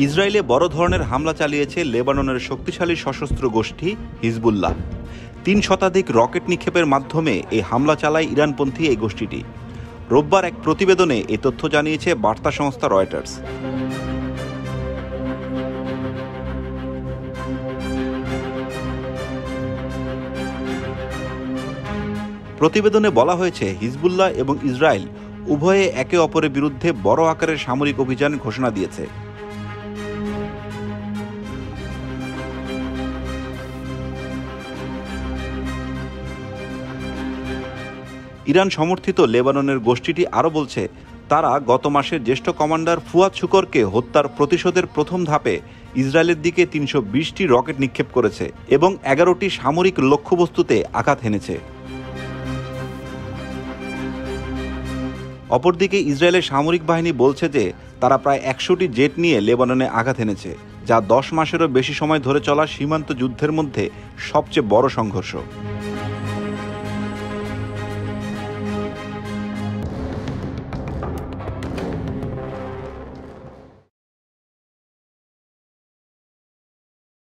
ইসরায়েলে বড় ধরনের হামলা চালিয়েছে লেবাননের শক্তিশালী সশস্ত্র গোষ্ঠী হিজবুল্লাহ। ৩ শতাধিক রকেট নিক্ষেপের মাধ্যমে এই হামলা চালায় ইরানপন্থী এই গোষ্ঠীটি। রোববার এক প্রতিবেদনে এ তথ্য জানিয়েছে বার্তা সংস্থা রয়টার্স। প্রতিবেদনে বলা হয়েছে, হিজবুল্লাহ এবং ইসরায়েল উভয়ে একে অপরের বিরুদ্ধে বড় আকারের সামরিক অভিযান ঘোষণা দিয়েছে। ইরান সমর্থিত লেবাননের গোষ্ঠীটি আরও বলছে, তারা গত মাসের জ্যেষ্ঠ কমান্ডার ফুয়াদ শুকরকে হত্যার প্রতিশোধের প্রথম ধাপে ইসরায়েলের দিকে ৩২০টি রকেট নিক্ষেপ করেছে এবং ১১টি সামরিক লক্ষ্যবস্তুতে আঘাত হেনেছে। অপরদিকে ইসরায়েলের সামরিক বাহিনী বলছে যে তারা প্রায় ১০০টি জেট নিয়ে লেবাননে আঘাত এনেছে, যা ১০ মাসেরও বেশি সময় ধরে চলা সীমান্ত যুদ্ধের মধ্যে সবচেয়ে বড় সংঘর্ষ।